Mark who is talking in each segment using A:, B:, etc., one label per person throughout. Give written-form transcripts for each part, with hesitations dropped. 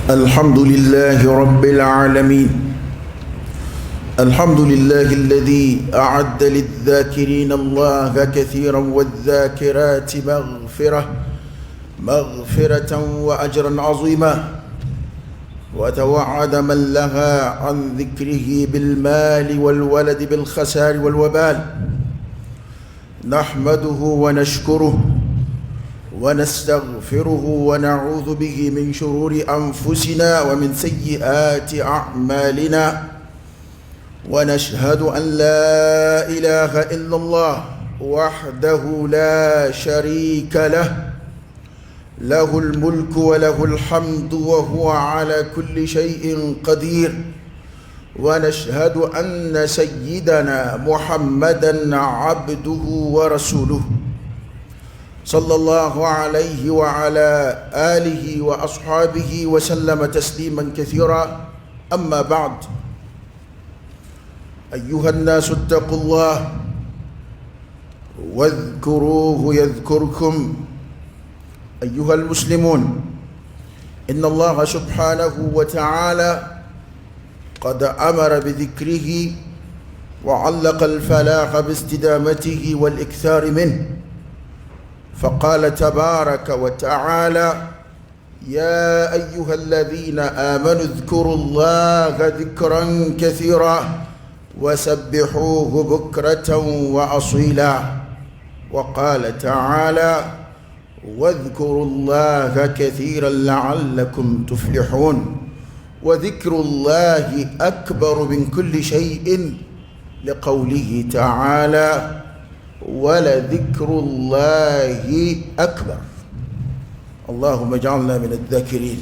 A: الحمد لله رب العالمين. الحمد لله الذي أعد للذاكرين الله كثيرا والذاكرات مغفرة وأجرا عظيما، وتوعد من لها عن ذكره بالمال والولد بالخسار والوبال. نحمده ونشكره ونستغفره ونعوذ به من شرور أنفسنا ومن سيئات أعمالنا، ونشهد أن لا إله إلا الله وحده لا شريك له، له الملك وله الحمد وهو على كل شيء قدير. ونشهد أن سيدنا محمدا عبده ورسوله صلى الله عليه وعلى آله وأصحابه وسلم تسليما كثيرا. أما بعد، أيها الناس اتقوا الله واذكروه يذكركم. أيها المسلمون، إن الله سبحانه وتعالى قد أمر بذكره وعلق الفلاح باستدامته والإكثار منه، فقال تبارك وتعالى: يا أيها الذين آمنوا اذكروا الله ذكرا كثيرا وسبحوه بكرة وأصيلا. وقال تعالى: واذكروا الله كثيرا لعلكم تفلحون. وذكر الله أكبر من كل شيء، لقوله تعالى: ولذكر الله أكبر. اللهم اجعلنا من الذاكرين.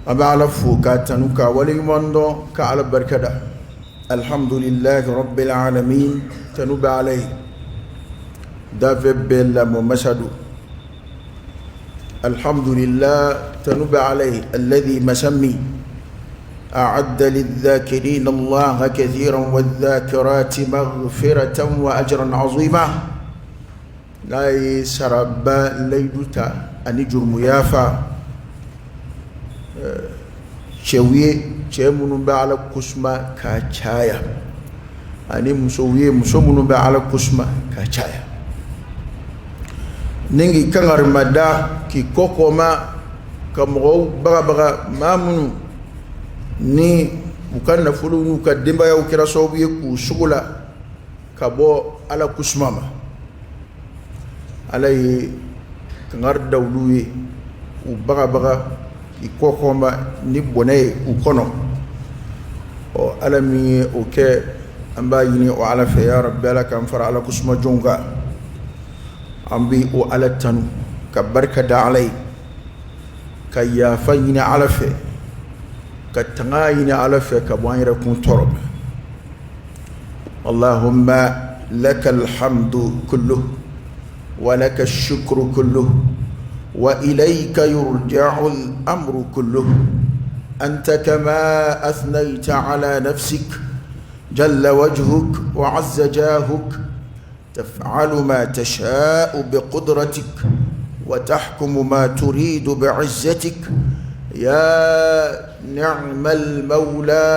A: أبا علفو كاتنوكا وليماندو كعلى بركة. الحمد لله رب العالمين تنوب عليه دافب بلا ممسدو. الحمد لله تنوب عليه الذي مسمي أعد للذاكرين الله كثيرا والذاكرات مغفرة وأجرا عظيما. لا يسرب ليدوتا أن جرم يافا شويه شمون بعلى كسمة كاشايا أني مسويه مسومون بعلى كسمة كاشايا نيجي كنغر مدا كي كوكوما كمغو بغا مامونو ni mukanna fulu ka demba ya ukira sobu ku sugula kabo ala kusmama alay kangar dawluwi u baga ikokoma ni bonay u kono o alami o ke amba yini o ala fe ya rabbi ala kam fara ala kusma jonga ambi o ala tanu ka barka da alay kayya fayina ala fe كتغاين على فك بوين ركون ترب. اللهم لك الحمد كله ولك الشكر كله وإليك يرجع الأمر كله. أنت كما أثنيت على نفسك جل وجهك وعز جاهك، تفعل ما تشاء بقدرتك وتحكم ما تريد بعزتك. يا نعم المولى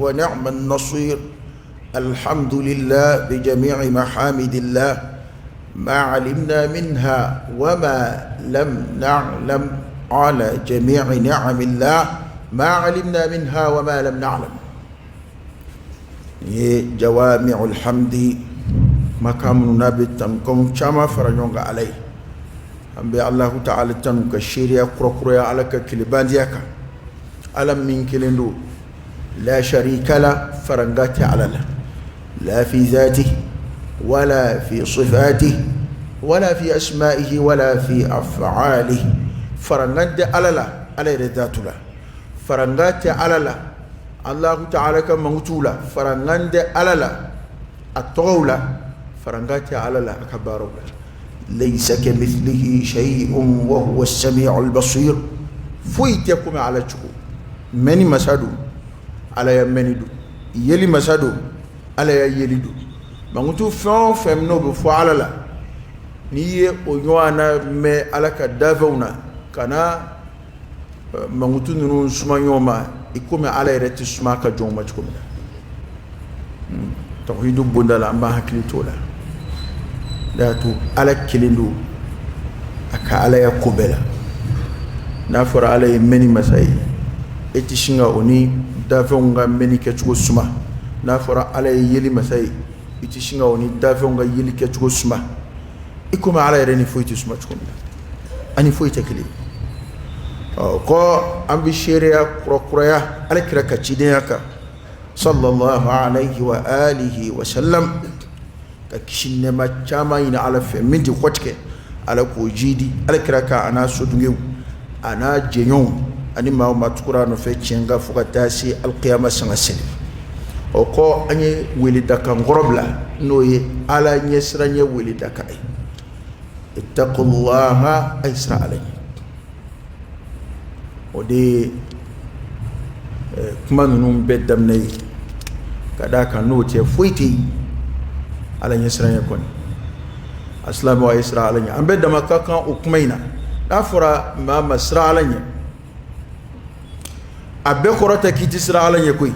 A: ونعم النصير. الحمد لله بجميع محامد الله، ما علمنا منها وما لم نعلم، على جميع نعم الله ما علمنا منها وما لم نعلم. جوامع الحمد مقام نبي تمكم شما فرجونغ عليه. أمبي الله تعالى تنك الشريعة كركريا على كلبانياك ألم من كلندو لا شريك له فرنجات على له، لا في ذاته ولا في صفاته ولا في أسمائه ولا في أفعاله. فرنجات على له على ذات له، فرنجات على له الله تعالى كما مطولة، فرنجات على له الطولة، فرنجات على له أكبر له. ليس كمثله شيء وهو السميع البصير. فويتكم على تشكو مني مسادو على يمنيدو يلي مسادو على يليدو ما نتو فم نو بفعل لا niye onyoana me alaka davona kana mangutu nunu suma nyoma ikome ala ireti suma ka joma chukumi tawhidu bundala amba hakili tola datu ala kilindu aka ala ya kubela na fora ala meni masai eti shinga oni dafonga meni ke chugo suma na fora ala yeli masai eti shinga oni dafonga yeli ke chugo suma ikome ala ireni foiti suma chukumi ani foiti kili ko ambi sharia kuraya ala kira ka cidiyaka sallallahu alaihi wa alihi wa sallam ka kishinne ma chama ina ala fe minti khotke ala ko jidi ala kira ka ana sodungew ana jenyon ani ma matukura no fe chenga fuka tasi alqiyama sanga sel o ko anye welida kan gorobla no ye ala nyesranye welida kai ittaqullaha aisra alayhi ode kuma nunun bɛ daminɛ ye ka da kan n'o tɛ foyi tɛ yen ala ɲɛ siran ye kɔni asilamɛw a ye siran ala ɲɛ an bɛ dama ka kan o kuma in na n'a fɔra maa ma siran ala ɲɛ a bɛɛ kɔrɔ tɛ k'i tɛ siran ala ɲɛ koyi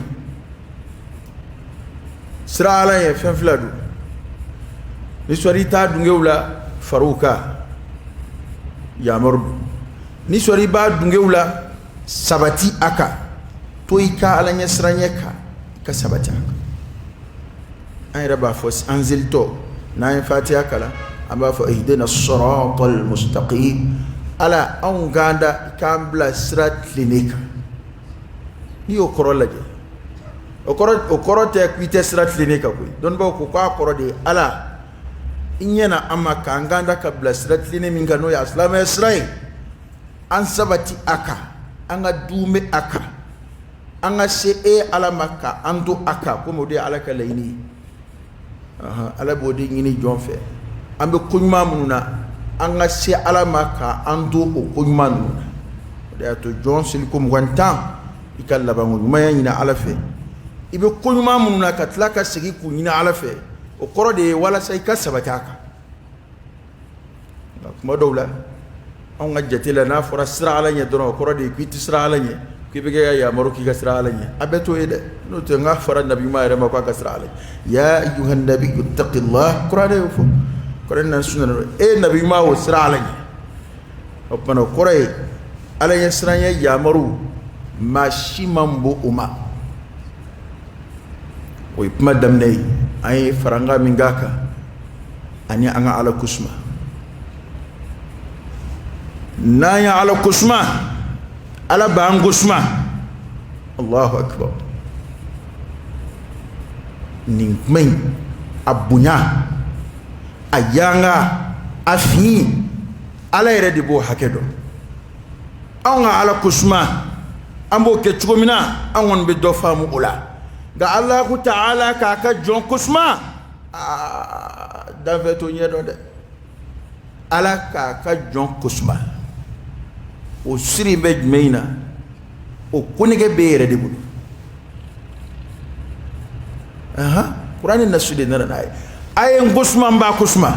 A: siran ala ɲɛ fɛn fila don ni sɔrɔ i t'a dungew la far'u kan yamaru don ni sɔrɔ i b'a dungew la sabati aka to i ka ala ɲɛ siranya ka sabati aka an yɛrɛ b'a fɔ an zelitɔ n'an ye fatiha kalan an b'a fɔ ihdina siratal mustaqim ala anw ganda k'an bila sira tilennen kan n'i y'o kɔrɔ lajɛ o kɔrɔ tɛ k'i tɛ sira tilennen kan koyi dɔnnibaw ko k'a kɔrɔ de ye ala i ɲɛna an ma k'an ganda ka bila sira tilennen min kan n'o ye asilamɛya sira ye an sabati aka an ka dume aka an ka se ala ma ka an to aka komi o de ye ala ka laɲini ye ala b'o de ɲini jɔn fɛ an bɛ ko ɲuman minnu na an ka se ala ma ka an to o ko ɲuman ninnu na o de y'a to jɔn seliko 20 i ka labanko ɲumanya ɲini ala fɛ i bɛ ko ɲuman minnu na ka tila ka segin k'u ɲini ala fɛ o kɔrɔ de ye walasa i ka sabati a kan nka kuma dɔw la an ka jate la n'a fɔra sira ala ɲɛ dɔrɔn o kɔrɔ de ye k'i tɛ sira ala ɲɛ k'i bɛ kɛ ka yamaru k'i ka sira ala ɲɛ a bɛɛ t'o ye dɛ n'o tɛ n ka fara nabiyuma yɛrɛ ma k'a ka sira ala ɲɛ ya ayyuhan nabiyyu ittaqillah kuranɛ y'o fɔ kuranɛ na sunna nabiyuma o sira ala ɲɛ o kumana o kɔrɔ ye ala ɲɛ siranɲɛ yamaru maa si man bon o ma o ye kuma daminɛ ye an ye faranga min k'a kan ani an ka ala kusuma n'an ye ala kusuma ala b'an kusuma allahu akbar nin kuma in a bonya a yanga a fi ala yɛrɛ de b'o hakɛ dɔn anw ka ala kusuma an b'o kɛ cogo min na an kɔni bɛ dɔ faamu o la nka Allahu ta'ala k'a ka jɔn kusuma danfɛ t'o ɲɛ dɔn dɛ ala k'a ka jɔn kusuma o siri bɛ jumɛn in na o konige bɛ yɛrɛ de bolo kuranɛ nasu de nana n'a ye a ye n kusuma n b'a kusuma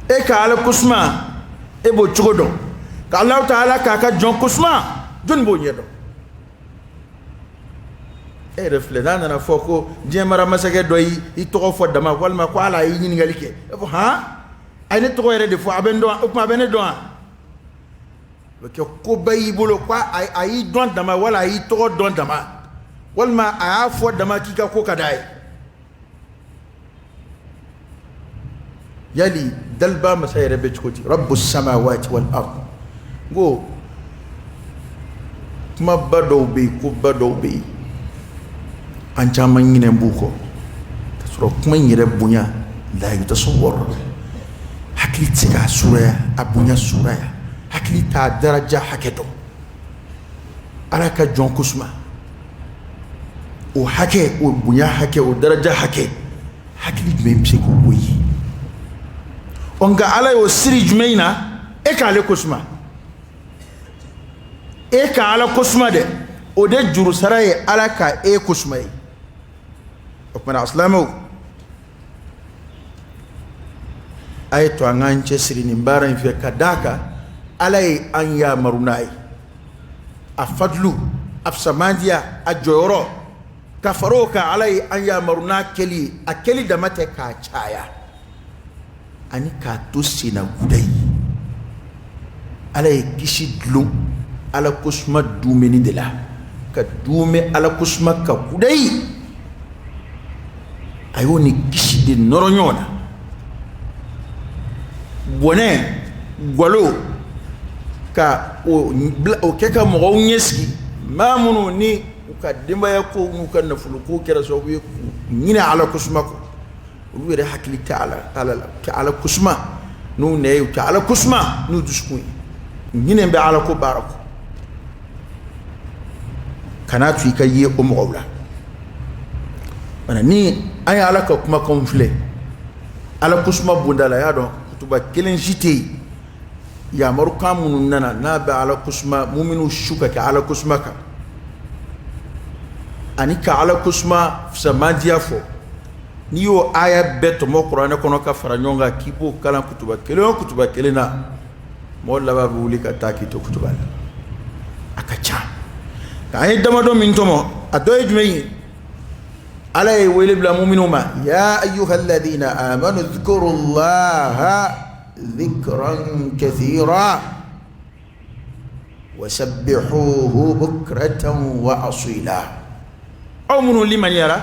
A: e ka ala kusuma e b'o cogo dɔn ka Allahu ta'ala k'a ka jɔn kusuma jɔnni b'o ɲɛ dɔn e yɛrɛ filɛ n'a nana fɔ ko diɲɛ mara masakɛ dɔ y'i tɔgɔ fɔ dama walima ko ala y'i ɲininkali kɛ e fɔ a ye ne tɔgɔ yɛrɛ de fɔ a bɛ n dɔn o tuma a bɛ ne dɔn wa o bɛ kɛ koba y'i bolo ko a y'i dɔn dama wala a y'i tɔgɔ dɔn dama walima a y'a fɔ dama k'i ka ko ka d'a ye yali daliba masa yɛrɛ bɛ cogo di rabbu samawati wal ard n ko kumaba dɔw bɛ yen koba dɔw bɛ yen an caman ɲinɛ b'u kɔ ka sɔrɔ kuma in yɛrɛ bonya la yutasawwar hakili tɛ se k'a suraya a bonya suraya hakili t'a daraja hakɛ dɔn ala ka jɔn kusuma o hakɛ o bonya hakɛ o daraja hakɛ hakili jumɛn bɛ se k'o ye nka ala y'o siri jumɛn in na e k'ale kusuma e ka ala kusuma dɛ o de juru sara ye ala ka e kusuma ye o kumana asilamɛw a ye to an k'an cɛsiri nin baara in fɛ ka d'a kan ala ye an yamaru n'a ye afadlu afsamandia ajoro kafaroka alai an yamaruna keli akeli da mate ka caya ani ka tusina gudai alai kishi dlu ala kusma dumeni de la ka dume ala kusma ka gudai ayoni kishi de noronyona bone golo ka o keka mo nyeski mamunu ni ka dimba ya ko mu kan na fuluko kera so bu nyina ala kusma ko wure hakli ta'ala kusma nu ne ta'ala kusma nu dusku nyine be ala ko barako kana tu kaye o mo wala bana ni ay ala ko kuma konfle ala kusma bundala ya don kutuba kelen jite ya maruka munun nana na ba ala kusma mu'minu shuka ka ala kusma ka ani ka ala kusma samandia fo ni yo aya beto mo qur'ana kono ka faranyonga kibo kala kutuba kelena mo laba buli ka taki to kutuba akacha ka ay dama do min tomo adoy jumay ala y wele bla mu'minuma ya ayyuhalladhina amanu dhkurullaha dhikran kathira wasabbihuhu bukratan wa asila أمر لمن يرى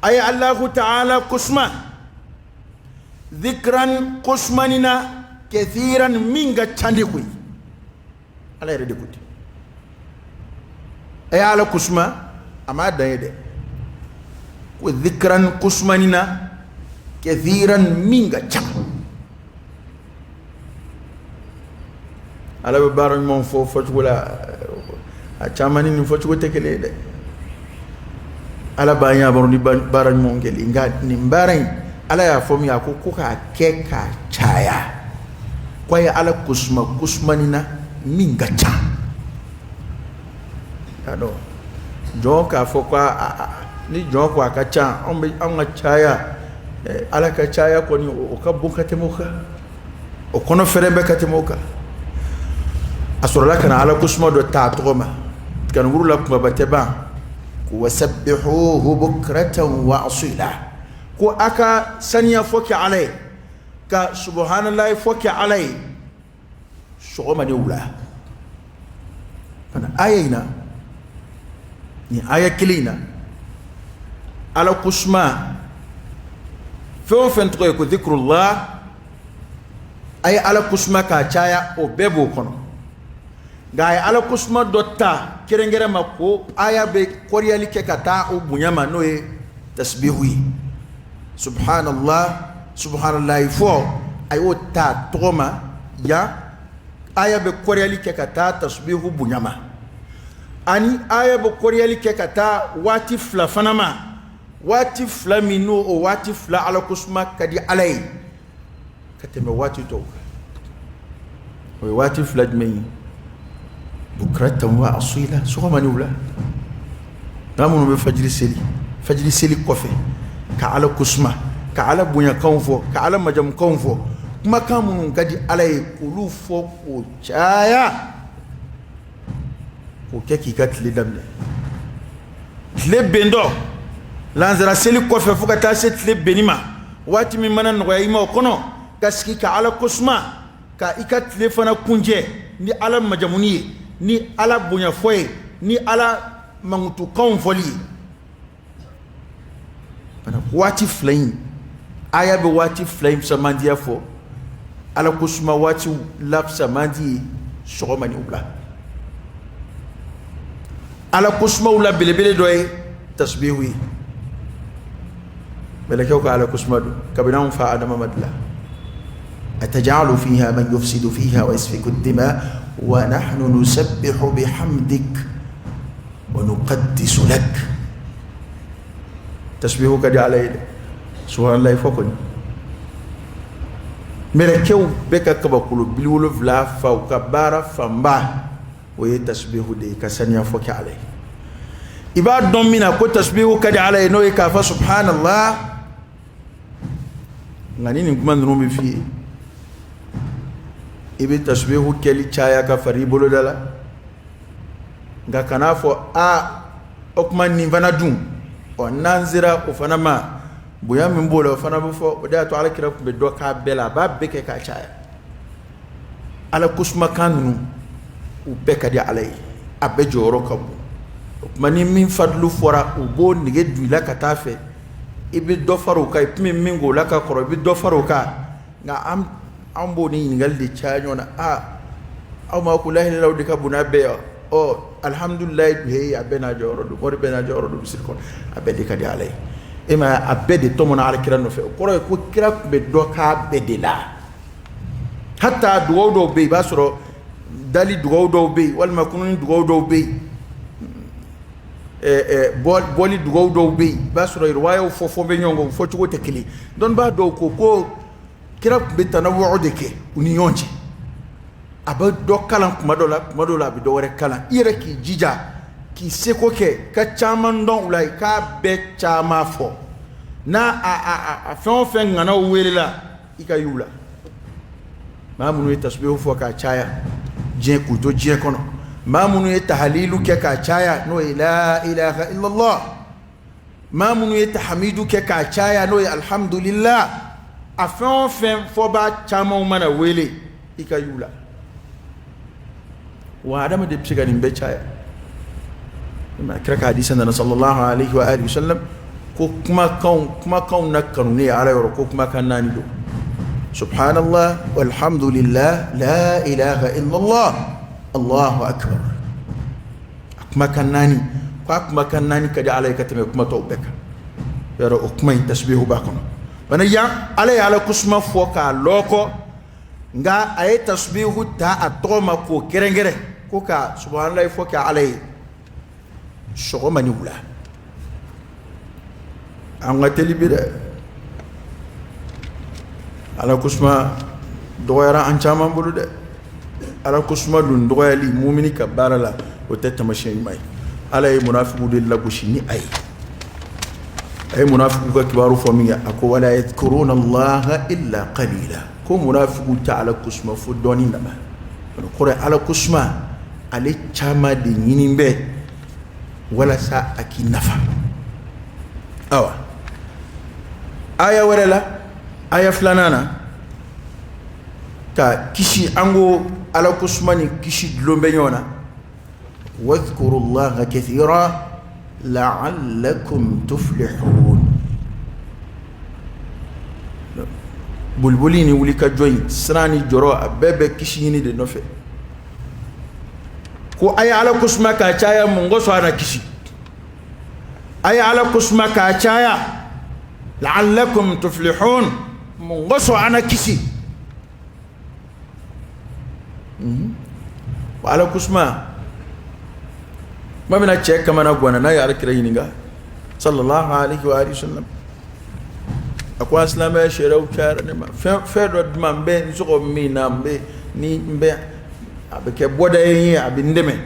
A: أي الله تعالى قسما ذكرا قسماننا كثيرا من تشاندكوي على يريد كوتي أي على قسما أما دايده وذكرا قسماننا كثيرا من تشاند على ببارن من فوفت ولا أتشامني نفوت تكلي ala ba nya baru ni baran mongeli nga ni baran ala ya fomi ya ko ka keka chaya kwa ya ala kusmanina minga cha ado joka fokwa ni joka ka cha on chaya ala ka chaya ko ni o ka buka temoka o kono ferebe ka temoka asura kana ala kusma do ta toma kan guru la kuma bateba وسبحوه بكرة وأصيلا كو أكا سنيا فوك عليه كا سبحان الله فوك عليه شغم نولا فانا آيينا ni آية كلينا على قسمة فو فنتغيك ذكر الله أي على قسمة كاچايا أو بيبو كنو غاي على قسمة دوتا كيرنغرا مكو آية بكوريالي كتا أو بنياما نوي تسبيحوي سبحان الله فو أيو تا توما يا آية بكوريالي كتا تسبيحو بنياما أني آية بكوريالي كتا واتي فلا فنما واتي فلا منو أو واتي فلا على قسمة كدي علي كتم واتي توك واتي فلا جميع بكرة وأصيلة سوما نولا نامون بفجر سلي كوفي كعلى كسمة كعلى بنيا كونفو كعلى مجم كونفو ما كامون كدي على كلوفو وشايا وكيكي كاتلي دمنا تلي بندو لانزرا سلي كوفي فوكا تاسي تلي بنيما واتي من منا نغيما وكونو كاسكي كعلى كسمة كايكا تلي فانا كونجي ni ala majamuni ni ala bonya foye ni ala mangutu konfoli bana wati flame aya be wati flame samandia fo ala kusma wati lab samandi shogomani ubla ala kusma ula belebele doy tasbihi balaka ka ala kusma do kabina fa adama madla أتجعل فيها من يفسد فيها ويسفك الدماء ونحن نسبح بحمدك ونقدس لك تسبيحك دي علي سبحان الله فوقني ملكيو بك كبكلو بلولو فلا فوكبارا فمبا ويتسبيح دي كسنيا فوق علي إباد دومينا كو تسبيحك دي علي نوي كافا سبحان الله غني نكمان نرومي فيه ibi tasbihu keli chaya ka faribolo dala nga kana fo o kuma nin fana dun o nanzira o fana ma boya min bolo o fana bu fo o da to ala kira ko be do ka bela ba be ke ka caya ala kusma kanunu u be ka di alai abe joro kabu o kuma ni min fadlu fora o bo nige du la ka tafe ibi do faru ka ipmi min go la ka koro ibi do faru ka nga am bo ni ngal di chaño na aw ma ko lahi law di ka buna be o alhamdulillah he abena joro do bori bena joro do bisir ko abedi ka di alai ima abedi to mona ala kira no fe ko kira be do ka bedila hatta do be basro dali do be wal makunun do be boli do be basro riwaya fo be nyongo fo tugo tekili don ba do ko kira be tanawu de ke unionje aba do kalan kuma do la bi do wore kalan ire ki jija ki seko ke ka chaman don ulai ka be chama fo na a fen ngana welela ika yula mamunu tasbihu fo ka chaya je ku do je kono mamunu tahlilu ke ka chaya no la ilaha illa allah mamunu tahmidu ke ka chaya no alhamdulillah a fen fo ba chama mana wele ika yula wa adama de psiganin be chaya ma kraka hadisan da sallallahu alaihi wa alihi wasallam ko kuma kaun na kanune ala yoro ko kuma kan nani do subhanallah walhamdulillah la ilaha illa allah allahu akbar kuma kan nani kadi ala ka tame kuma tawbeka yoro kuma tasbihu ba kono bana ya ala kusma foka loko nga ay tasbihu ta atoma ko kerengere ko ka subhanallah foka alai sogo mani wula an ga telibira ala kusma doyara an chama bulu de ala kusma dun doyali mu'mini ka barala o tetta mashin mai alai munafiqu de la gushini ay munafiqu ka kibaru fomiya ako wala yadhkuruna allaha illa qalila ko munafiqu ta'ala kusma fu doni nama ko ala kusma ale chama de nyinimbe wala sa aki nafa awa aya wala aya flanana ta kishi ango ala kusmani kishi lombe nyona wadhkurullaha kathira la'allakum tuflihun bulbulini wulika joyi srani joro abebe kishi ni de nofe ko aya ala kusma ka chaya mungo so ana kishi aya ala kusma ka chaya la'allakum tuflihun mungo so ana kishi wa ala kusma mamina che kama na gwana na ya alkira yininga sallallahu alaihi wa alihi wasallam akwa islam ya sherau chara ne ma fe do mambe nzuko mina mbe ni mbe abeke boda yin abindeme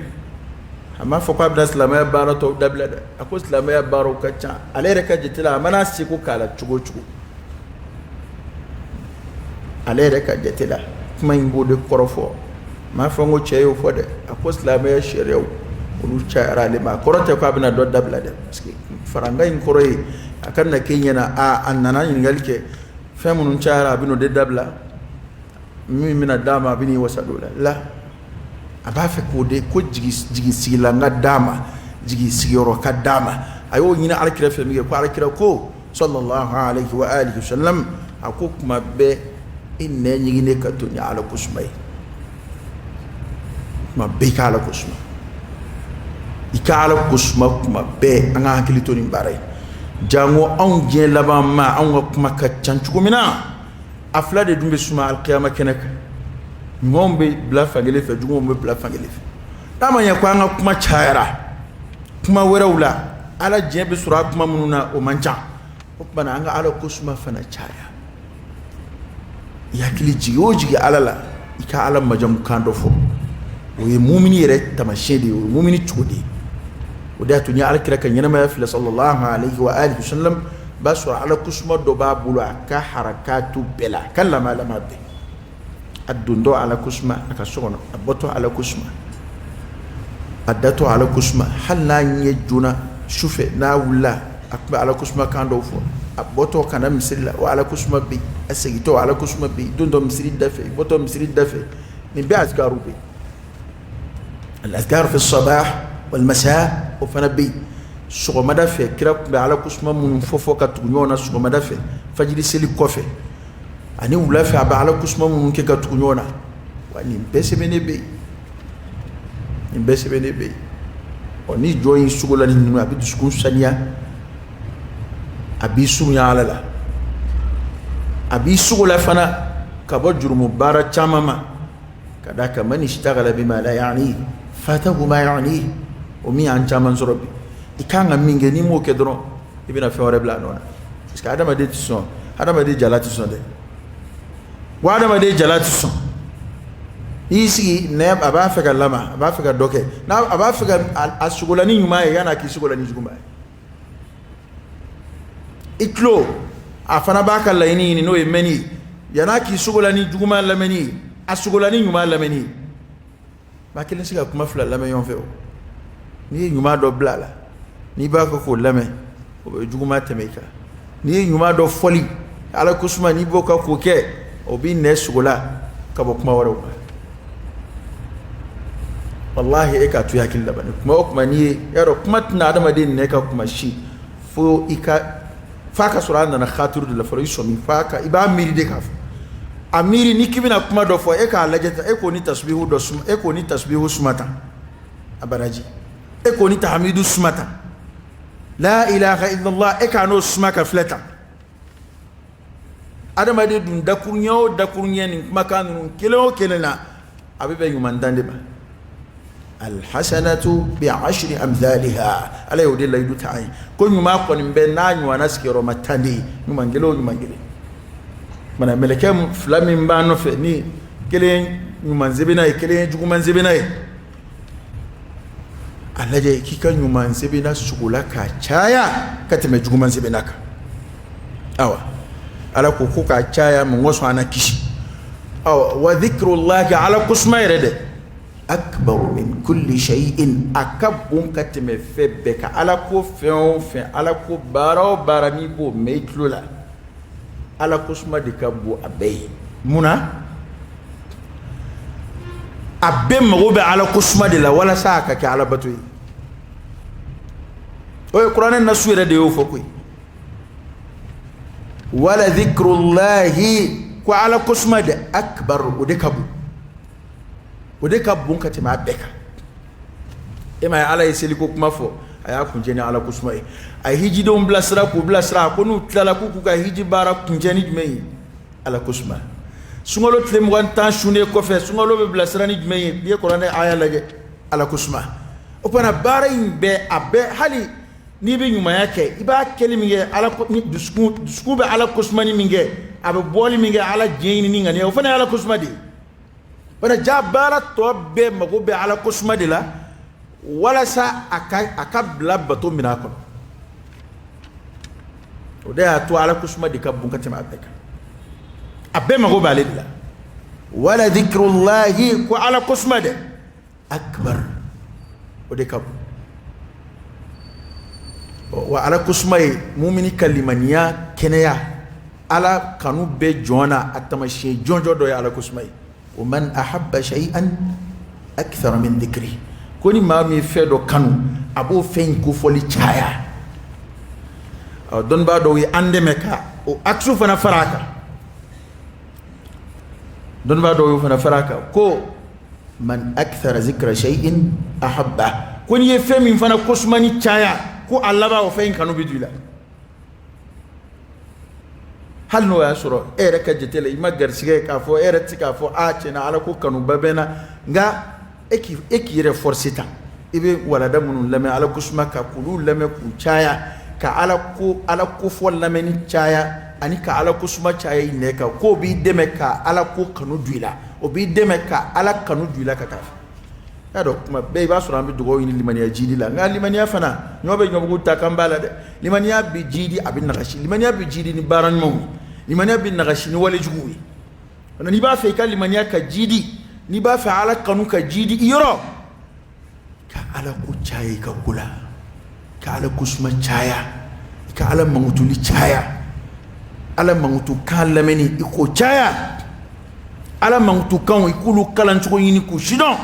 A: amma fa kwa islam ya barato dabla akwa islam ya baro kacha alere ka jitila mana siku kala chugo alere ka jitila kuma ngode korofo ma fa ngo cheyo fode akwa islam ya sherau ulu chara le ma korote kwa bina do dabla de parce faranga in koroyi akan na kenya na annana yin galke femunun chara bino de dabla mina dama bini wasadola la abafe ko de ko jigi sigilanga dama jigi sigiro ka dama ayo nyina alkira fe mi ko alkira ko sallallahu alaihi wa alihi wasallam akukuma be inne nyigi ne ka to nya ala kusmai ma be ka ala kusma ikala kusma kuma be anga hakilito ni barai jango on je laba ma on kuma ka chanchugo mina afla de dumbe suma alqiyama kenek ngombe bla fangele fe jugo ngombe bla fangele fe dama nya kwa nga kuma chaira kuma werawla ala jebe sura kuma mununa o mancha bana anga ala kusma fana chaya yakili jiyoji alala ika ala majam kando fo we mu'mini yere tamashedi we mu'mini chudi وداتو ني على كرا كان ينما في صلى الله عليه واله وسلم بس على كسمه دو بابلو كا حركات بلا كلام لما بي الدندو على كسمه اكسونو ابوتو على كسمه adato ala kusma hal na nyejuna shufe na wula akba ala kusma kan do fo aboto kana misrila wa ala kusma bi asegito ala kusma bi dondo misri dafe boto misri dafe min bi azkaru bi الأذكار في الصباح والمساء وفنبي سوق مدافع كراب على كسمة من فوق كتغنيونا سوق مدافع فجلي سلي كوفي أني ولا في على كسمة من كتغنيونا وأني بس بني بي وني جوين سوق لاني نو أبي تسكون سنيا أبي سويا على لا أبي سوق لفنا كبجر مبارك تماما كذاك من اشتغل بما لا يعني فاته ما يعنيه ومي عن جامن زربي إكان من جني مو كدرون يبينا في ورب لانونا بس كهذا ما دي تسون هذا ما دي جلات تسون ده وهذا ما دي جلات تسون يسي نب أبا فكر لما أبا فكر دوكه نا أبا فكر السكولاني يوماي يانا كي سكولاني يوماي إكلو أفنا باك الله يني نو يمني يانا كي سكولاني يوماي لمني السكولاني يوماي لمني bakile siga kuma fula lame yon feo ni nyuma do blala ni ba ko lame o juguma temeka ni nyuma do foli ala kusuma ni boka ko ke o bi ne sugula ka bo kuma waro wallahi e ka tu yakil labane kuma ni yaro kuma tna adama din ne ka kuma shi fo ika faka surana na khatir de la foro so mi faka iba miri de ka amiri ni kibina kuma do fo e ka lajeta e ko ni tasbihu do sum e ko ni tasbihu sumata abaraji e ko ni tahmidu sumata la ilaha illa allah e ka no sumaka fleta adama de dun dakurnya ni kuma kanu kelo kelena abibe yumandande ba al hasanatu bi 10 amthaliha ala yudi la yudu ta'i ko nyuma ko ni be na nywa naskero matandi nyumangelo mana melekem flamin ba no fe ni kelen nyuman zebina kelen juguman zebina alaje kika nyuman zebina sugula ka chaya katime juguman zebina ka awa ala ko ka chaya mun wasu ana kishi awa wa dhikrullahi ala kusma irede akbar min kulli shay'in akabun katime fe beka ala ko fe ala ko barani bo meitlula ala kusma de kabu abe muna abe magobe ala kusma de la wala saka ka ala batu o qur'an na suira de yo fokui wala dhikrullahi ko ala kusma de akbar de kabu katima abeka ema ala yeseli ko kuma fo aya kunjeni ala kusma ay hiji do blasra ko nu tlala ku ka hiji bara kunjeni jmei ala kusma sungolo tlem wanta shune ko fe sungolo be blasra ni jmei bi qur'an aya lage ala kusma opana bara imbe abe hali ni be nyuma yake iba kelimi ala ko ni dusku be ala kusma ni minge abe boli minge ala jeini ni ngane ofana ala kusma di bana jabara to be mago be ala kusma di la wala sa akabla bato minako oda to ala kusma di kabun katima abeka abbe mago balilla wala dhikrullahi ko ala kusma de akbar ode kabu wa ala kusma mu'mini kalimaniya kenaya ala kanu be jona atamashi jonjo do ya ala kusma wa man ahabba shay'an akthar min dhikri koni mami fedo kanu abo fen ko foli chaya don ba do wi ande meka o aksu fana faraka don ba do wi fana faraka ko man akthara zikra shay'in ahabba koni ye fe min fana kosmani chaya ko Allah ba o fen kanu bidula hal no ya suro ere ka jetele imagar sige ka fo ere tika fo a chena ala ko kanu babena nga eki reforce ta ibe wala da munun lame ala kusma ka kulu lame ku chaya ka ala ko fo lame ni chaya ani ka ala kusma chaya ne ka ko bi deme ka ala ko kanu duila o bi deme ka ala kanu duila ka ta ado kuma be ba sura bi dugo ni limaniya jidi la nga limaniya fana nyobe nyobu ta kambala de limaniya bi jidi abin nagashi limaniya bi jidi ni baran mo limaniya bi nagashi ni wale juguwi ni ba fe ka limaniya ka jidi ni ba fa ala kanu ka jidi yoro ka ala ku chaya ka gula ka ala kusma chaya ka ala mangutuli chaya ala mangutu kan lameni iko chaya ala mangutu kan ikulu kalan chuko yini ku shidon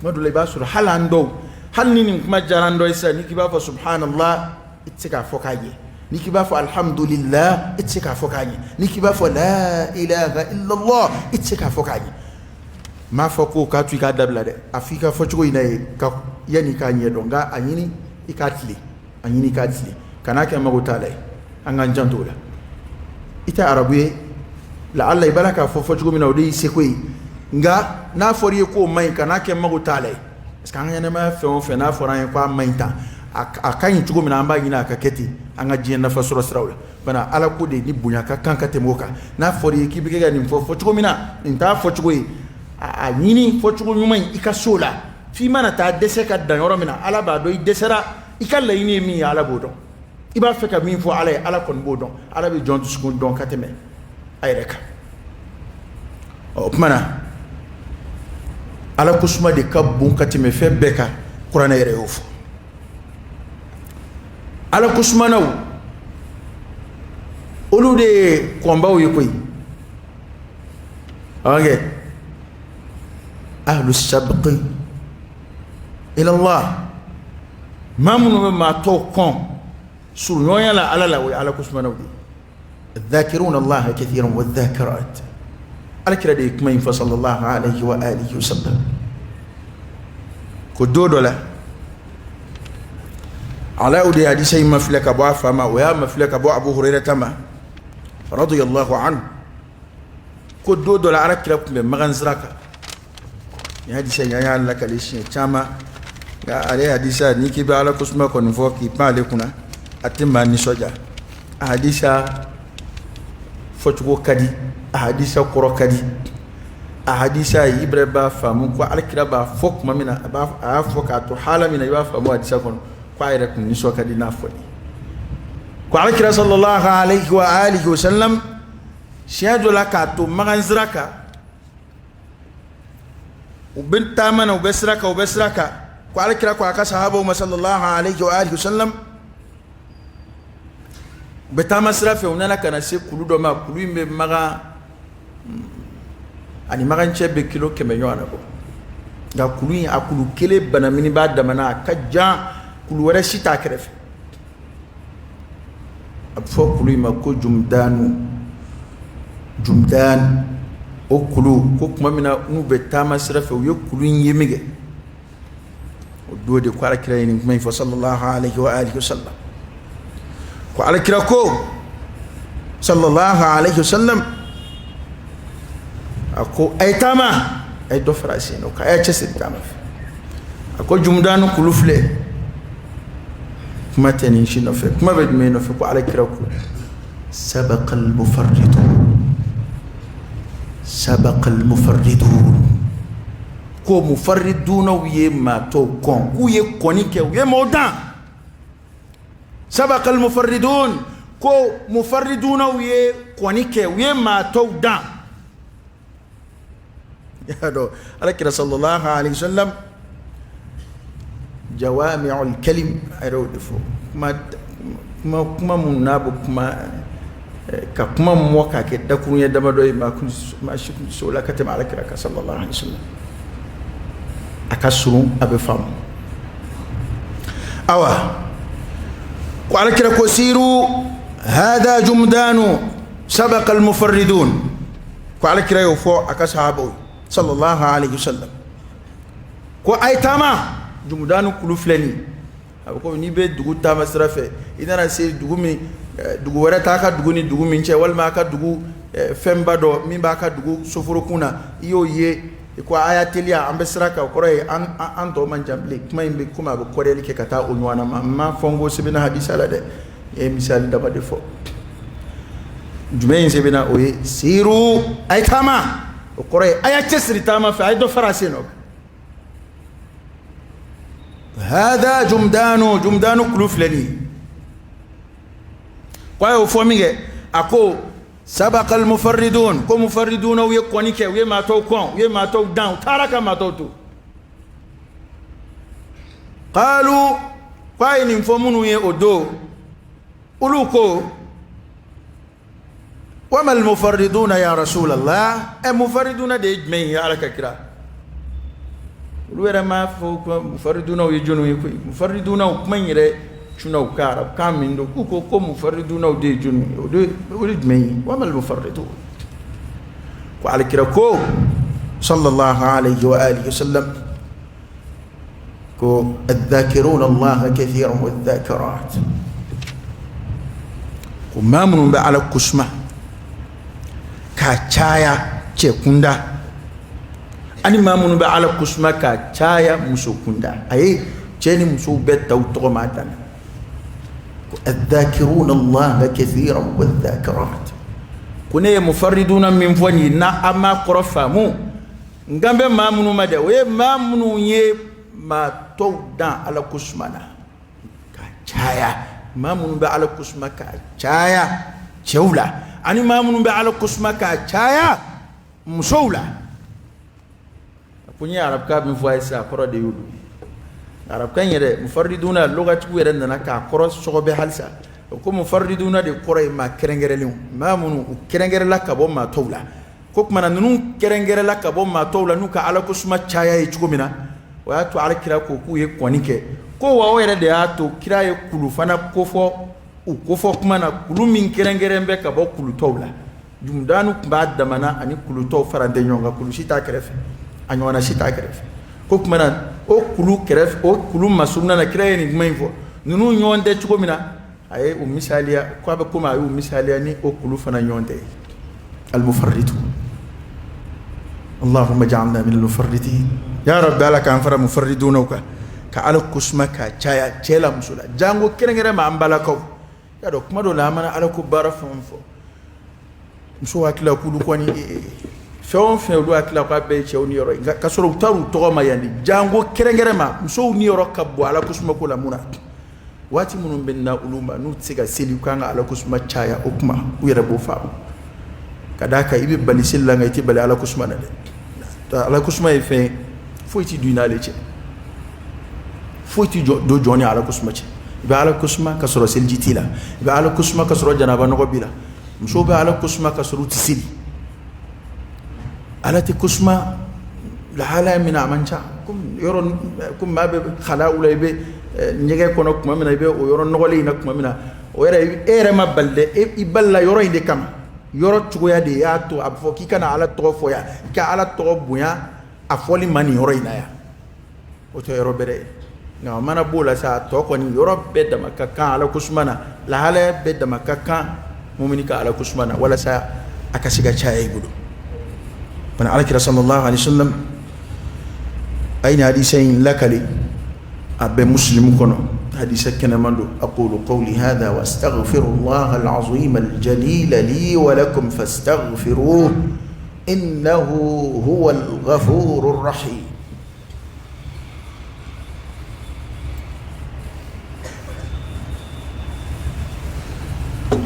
A: madula ibasura halando halni kuma jarando isa nikiba fa subhanallah itika fokaje nikiba fa alhamdulillah itika fokaje nikiba fa la ilaha illa allah itika fokaje ma foko ka tu ka dabla de afika fo chuko ina ka yani ka nyedo nga anyini ikatli anyini katli kanake magutale angan jantola ita arabuye la alla ibalaka fo fo chuko mina odi sekoi nga na fori ko mai kanake magutale skanga ne ma fe na foran ko mainta akan chuko mina amba ina ka keti anga jinna fa sura srawla bana ala ko de ni bunya ka kanka temoka na fori ki bige ga ni fo chuko mina inta fo chuko a nyini fo chuko nyuma ikasola fi mana ta dese ka dan yoro mina ala ba do desera ikalla yini mi ala bodo iba fe ka min fo ala kon bodo ala bi jontu sukun don kateme ay reka o mana ala kusuma de kabun kateme fe beka qur'ana yere ofo ala kusuma naw olu de kombaw yekoy okay أهل السبق إلى الله ما من ما توقن سرنويا لا على لا وعلى كسمنا ودي الذاكرون الله كثيرا والذاكرات على كلا ديك ما ينفصل الله عليه وآله وسلم كدود ولا على أودي حديث ما فلك أبو عفما ويا ما فلك أبو هريرة ما رضي الله عنه كدود ولا على كلا مغنزرك ya hadisa ya Allah kalishi chama ga ale hadisa niki ba ala kusma ko nfo ki pale kuna atimba ni soja hadisa fotugo kadi hadisa koro kadi hadisa ibre ba famu ko alkira ba fok mamina ba afoka to hala mina ba famu hadisa kon ko ayre kun ni so kadi na fodi ko alkira sallallahu alaihi wa alihi wa sallam shiyadu laka to maganzraka وبنتامنا وبسرك وعلى كلا كوا صحابه صلى الله عليه واله وسلم بتاما سرافه ونانا كان سي كلو دوما كلو مي ماغا اني ماغا نشبه كيلو كما يوانا بو دا كلو اكلو كيلي بنا مني بعد منا كجا كلو ورا شيتا كرف ابفو كلو ما كو جمدان okulu ko kuma mina nu betama sirafe yo kulun yemige o dode ko ala kira ni kuma fa sallallahu alaihi wa alihi wasallam ko ala kira ko sallallahu alaihi wasallam ako aytama ay do frase no ka ay chese tama ako jumdanu kulufle kuma tani shi no fe kuma be me no fe ko ala kira ko sabaqa al mufarridun سبق المفردون كو مفردون ويما تو كون وي كونيك وي مودان سبق المفردون كو مفردون وي كونيك ويما تو دان يا دو على كده صلى الله عليه وسلم جوامع الكلم ايرودفو ما منابو ما ka kuma moka ke da kun ya dama doyi ma kun ma shi kun so la katam ala kira ka sallallahu alaihi wasallam akasuru abe fam awa ko ala kira ko siru hada jumdanu sabaqa al mufarridun ko ala kira yo fo akasahabo sallallahu alaihi wasallam ko aytama jumdanu kuluflani ko ni be dugu tama sirafe inara se dugu mi dugu wara ta ka dugu ni dugu min ce walma ka dugu femba do min ba ka dugu soforo kuna iyo ye ko ayatelia ambe siraka ko re an to man jamble kuma imbe kuma be ko re ke kata onwana ma fongo sibina hadisa la de e misal da ba de fo jumayin sibina oye siru aytama ko re ayatesri tama fa aydo farasino هذا جمدان كلوفلني قايو فوميغي اكو سبق المفردون كو مفردون ويكونيكي ويما تو كون ويما تو دان تارك ما تو قالوا فاين فمنو يؤدو ألوكو وما المفردون يا رسول الله المفردون دي اجمعين على كرا الويرا ما فوق مفردون ويجونوا يكوي مفردون وكمن يرى شنو كارب كامين دو كوكو مفردون ودي جونوا ودي اجمعين وما المفردون وعلى كرا كو صلى الله عليه وآله وسلم كو الذاكرون الله كثيرا والذاكرات وما من على كسمة كاتشايا تشكوندا أني ما من على كسمة كاتشايا مسوكوندا أي جاني مسو بيت أو تغماتنا الذاكرون الله كثيرا والذاكرات كوني مفردون من فني نا أما قرفامو نعمل ما منو ما ده ويه ما منو يه ما تو دا على كسمنا كاتشايا ما منو على كسمة كاتشايا شولا أني ما منو على كسمة كاتشايا مسولا punya Arab ka bin voice akoro de yudu Arab kan yere mufarriduna lugati ku yere nana ka akoro sogo be halsa ko mufarriduna de kore ma kerengerelu ma munu kerengere la ka bo ma tawla ko kuma nunu kerengere la ka bo ma tawla nuka ala kusma chaya yi chugumina wa to ala kira ko ku ye konike ko wa yere de ato kira ye kulu fana kofo u kofo kuma na kulu min kerengere mbe ka bo kulu tawla jumdanu ba damana ani kulu taw farande nyonga kulu sita kerefe anyona sita kerefe ko kuma na o kulu kerefe o kulu masumna na kira ni gmainfo nunu nyonde chugumina ay misaliya ko ba kuma ay misaliya ni o kulu fana nyonde al mufarridu اللهم اجعلنا من المفردين يا رب لك انفر مفردون كعلى كسمك چايا چلا مسولا جانغو كرنگره ما امبالاكو يا دو كما دو لامنا على كبار فنفو مسو اكلا كودو كوني فون دو اكلا با بي چوني يورو كسرو تارو تو ما يعني جانغو كرنگره ما مسو ني يورو كبو على كسمكو لا منا wati munun benna uluma nu tsiga seli kanga ala kusma chaya ukma uyere bo fa kadaka ibe bali sella ngai ti bali ala kusma na de ta ala kusma e fe foiti duna leche foiti do joni ala kusma che be ala kusma kasoro seljitila be ala kusma kasoro janaba no bila mso be ala kusma kasoro tisili ala ti kusma la hala min amancha kum yoron kum ma be khala ulay be ñege kono kuma mina be o yoro nogole ina kuma mina o ere ma balde e balla yoro inde kam yoro tugoya de ya to abfo ki kana ala to fo ya ka ala to buya afoli mani yoro ina ya o to yoro bere na mana bola sa to ko ni yoro be da makaka ala kusmana la hala be da makaka mumini ka ala kusmana wala sa akasiga chaye gudu bana ala kira sallallahu alaihi wasallam ayna hadisain lakali أبي مسلم كنا حديث كنا مندو أقول قولي هذا وأستغفر الله العظيم الجليل لي ولكم فاستغفروه إنه هو الغفور الرحيم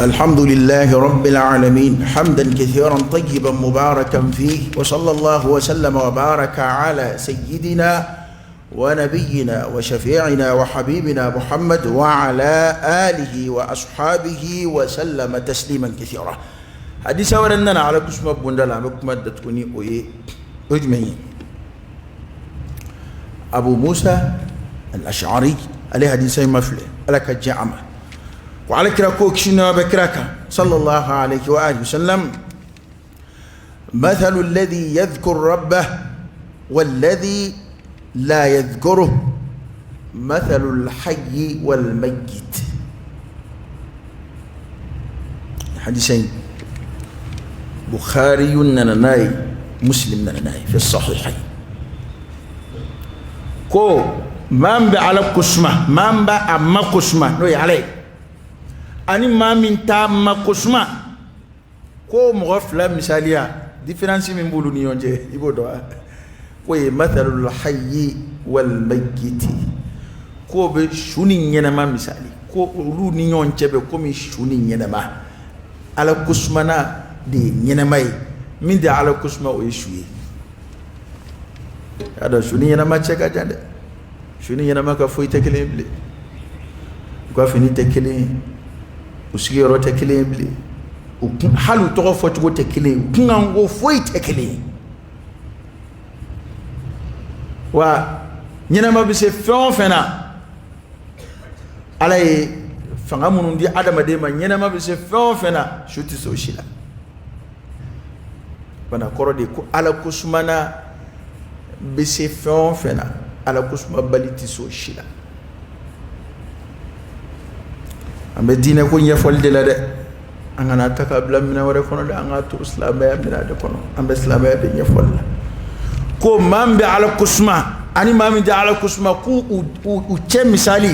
A: الحمد لله رب العالمين حمدا كثيرا طيبا مباركا فيه وصلى الله وسلم وبارك على سيدنا ونبينا وشفيعنا وحبيبنا محمد وعلى آله وأصحابه وسلم تسليما كثيرا حديث ورننا على كسمة بندلا مكمد تكوني أجمعين أبو موسى الأشعري عليه حديثين مفلي لك الجامع وعلى كراكوك شنا بكراكا صلى الله عليه وآله وسلم مثل الذي يذكر ربه والذي لا يذكره مثل الحي والميت حديثين بخاري نناي مسلم نناي في الصحيحين كو مام على كسمة مام أما كسمة نوي عليه أني ما من تام ما كسمة كو مغفلة مثالية ديفرنسي من بولوني يونجي يبودوا كوي مثل الحي والميت كو بشوني ينما مثالي كو لو نيون تشبه كومي شوني ينما على كسمنا دي ينماي من دي على كسمه ويشوي هذا شوني ينما تشكا جاند shuni yana maka foi tekele bli ko fini tekele usigi ro tekele bli o halu to fo to tekele kunango foi tekele wa nyina ma bise fon fena alay fanga munun di adama de ma nyina ma bise fon fena shuti so shila bana korode ko ala kusmana bise fon fena ala kusma baliti so shila ambe dine ko nyefol de la de angana takabla mina wore kono de anga to islam ya mina de kono ambe islam ya de nyefol ko mambe ala kusma ani mami de ala kusma ku u che misali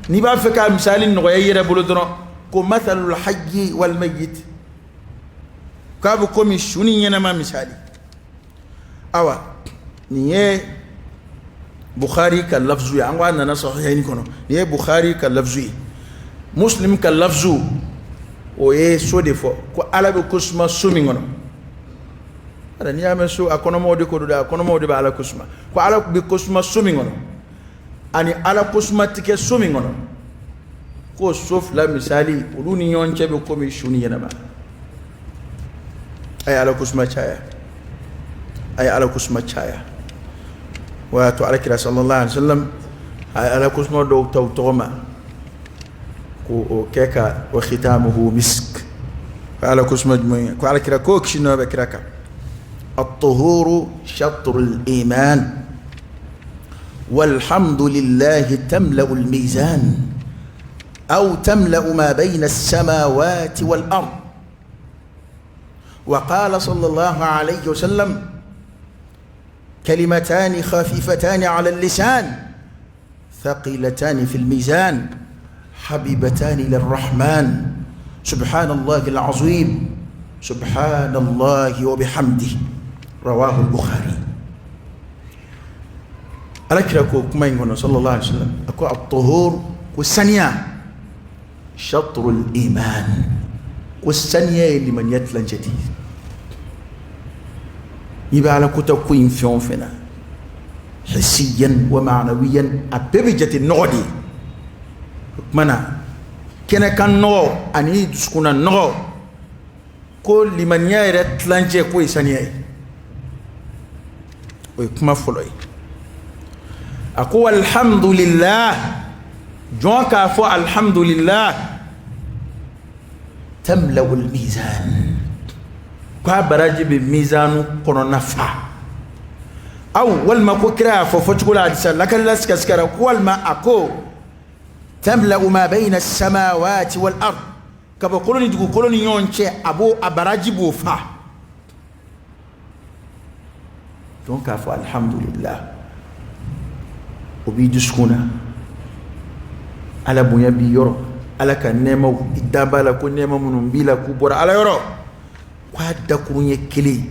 A: ni ba feka misali no yere bolo dono ko mathalul hayy wal mayyit ka bu ko mi shuni nyana ma misali awa niye bukhari ka lafzu ya angwa na sahihaini kono niye bukhari ka lafzu muslim ka lafzu o ye so de fo ko ala be kusma sumi ngono ada ni ame so akono mo de ko do akono mo de ba ala kusma ko ala be kusma sumi ngono ani ala kusma tike sumi ngono ko sof la misali uluni nyonche be ko mi shuni yana ba ay ala kusma chaya ay ala kusma chaya wa to ala kira sallallahu alaihi wasallam ay ala kusma do taw toma ko keka wa khitamuhu misk ala kusma ko ala kira ko kishino be kiraka الطهور شطر الإيمان والحمد لله تملأ الميزان أو تملأ ما بين السماوات والأرض وقال صلى الله عليه وسلم كلمتان خفيفتان على اللسان ثقيلتان في الميزان حبيبتان للرحمن سبحان الله العظيم سبحان الله وبحمده رواه البخاري أذكركم كما يقول صلى الله عليه وسلم أكو الطهور والسنية شطر الإيمان والسنية لمن يتلى جديد يبقى على كتكوين فيون فينا حسيا ومعنويا أببجة النغدي منا كنا كان نغو أني تسكن النغو كل لمن يتلى كوي سنية ويكما فلوي أقول الحمد لله جوك أفو الحمد لله تملأ الميزان كوا براجي بميزان كنا نفع أول ما كوكرا ففتقول عدسا لك اللاسكسكرا أول ما أكو تملأ ما بين السماوات والأرض كبا قولوني تقول قولوني يونشي أبو أبراجي بوفا donc à fois alhamdulillah obi duskuna ala bunya bi yoro ala ka nema idabala ko nema munum bila ku bora ala yoro ko adda ko nye kili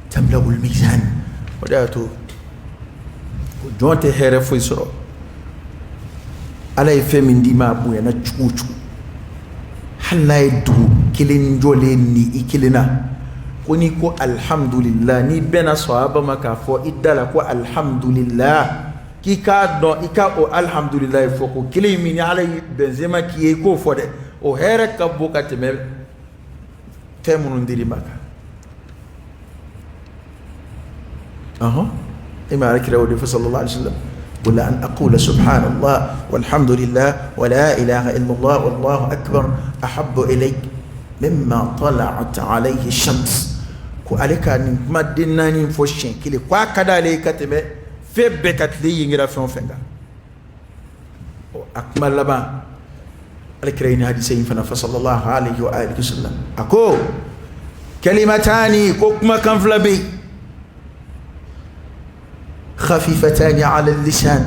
A: tamlawul mizan wadato ko jonte here fo isoro ala fe min dima buya na chuchu halay du kilin jole ni ikilina koni ko alhamdulillah ni bena sahaba maka fo idala ko alhamdulillah ki ka do ika o alhamdulillah fo ko kilimi ni alay benzema ki ko fo de o here ka boka teme temunun diri maka ima akira wa sallallahu alaihi wasallam قل أن أقول سبحان الله والحمد لله ولا إله إلا الله والله أكبر أحب إليك مما طلعت عليه الشمس ko aleka ni madina ni foshin kile kwa kada le kateme fe bekat li yingira fon fenga o akmal laba alkiraini hadisi yin fa sallallahu alaihi wa alihi wasallam ako kalimatani ko kuma kan flabi khafifatani ala al-lisan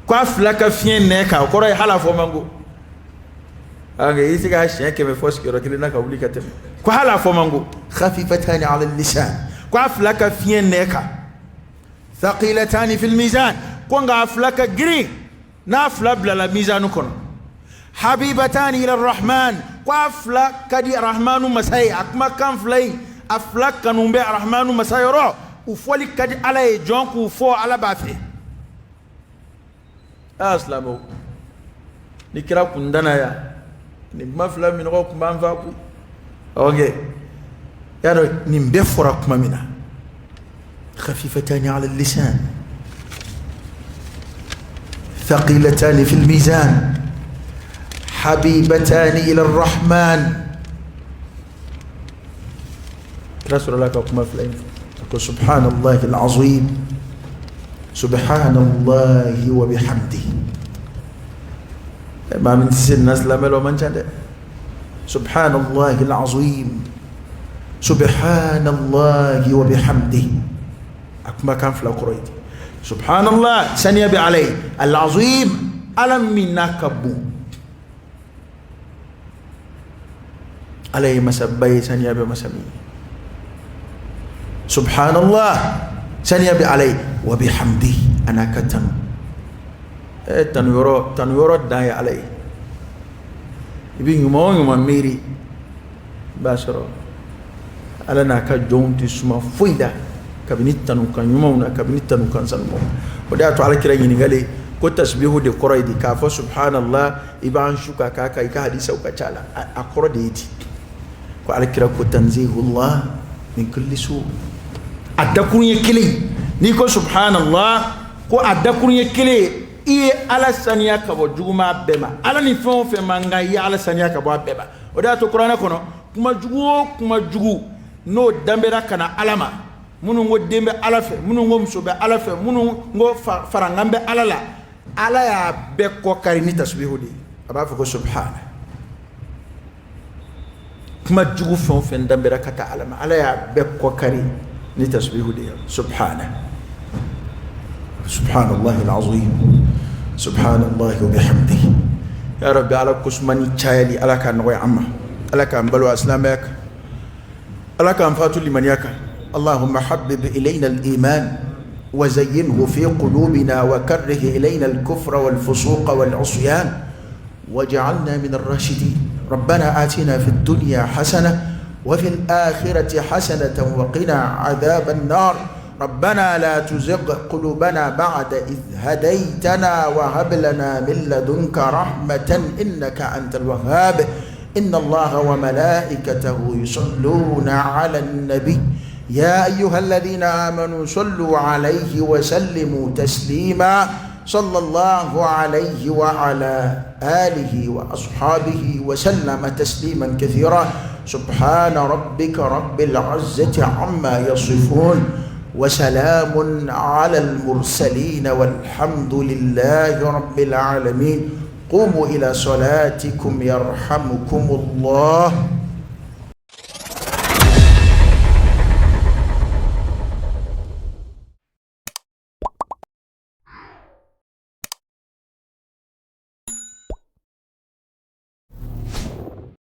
A: kwa flaka fien neka ko ray hala fo mango anga yisi ga shen ke me foski ro kile naka wuli kateme ko hala fo mango خفيفتان على اللسان كافلك في النكا ثقيلتان في الميزان كونغا افلك جري نافلا بلا ميزان كون حبيبتان الى الرحمن كافلك كدي الرحمن مساي اكما كان فلي افلك كانوا بي الرحمن مساي رو وفولي كدي على جونك وفو على بافي أسلموا نكرا كندنا يا نمفلا من غوك منفاكو أوكي يعني نمبفرك ممنا خفيفتان على اللسان ثقيلتان في الميزان حبيبتان إلى الرحمن رسول الله كما في الأنف سبحان الله العظيم سبحان الله وبحمده ما من تسين الناس لما لو من جد سبحان الله العظيم سبحان الله وبحمده أكما كان في القرآن سبحان الله سنيا عليه العظيم ألم منا كبو عليه مسبي سنيا بمسمي سبحان الله سنيا عليه وبحمده أنا كتن تنورو داي عليه يبين يوم ميري باشرو على ناكا جون تسمى فيدا كابنيت تنوكان يومنا كابنيت تنوكان سنمو وده أتو على كلا ينغالي كو تسبيحو دي قرأي دي كافو سبحان الله إبان شوكا كاكا إكا حديثة وكاچالا أقرأ دي دي كو على كلا كو تنزيه الله من كل سوء أدكون يكلي نيكو سبحان الله كو أدكون يكلي إيه على سنيا كبو جوما بما على نفهم في مانغا إيه على سنيا كبو بما وده أتو قرآن كونو كما جوو no dambera kana alama munu ngo dembe alafe munu ngo msobe alafe munu ngo farangambe alala ala ya be ko kari ni tasbihudi aba fa subhana kuma jugu fon fen dambera kata alama ala ya be ko kari ni tasbihudi subhana subhanallahi alazim subhanallahi wa bihamdihi ya rabbi ala kusmani chayali ala kan wa amma ala kan balu aslamak لك أنفات لمن يكن اللهم حبب إلينا الإيمان وزينه في قلوبنا وكره إلينا الكفر والفسوق والعصيان واجعلنا من الراشدين ربنا آتنا في الدنيا حسنة وفي الآخرة حسنة وقنا عذاب النار ربنا لا تزغ قلوبنا بعد إذ هديتنا وهب لنا من لدنك رحمة إنك أنت الوهاب إن الله وملائكته يصلون على النبي يا أيها الذين آمنوا صلوا عليه وسلموا تسليما صلى الله عليه وعلى آله وأصحابه وسلم تسليما كثيرا سبحان ربك رب العزة عما يصفون وسلام على المرسلين والحمد لله رب العالمين قوموا إلى صلاتكم يرحمكم الله.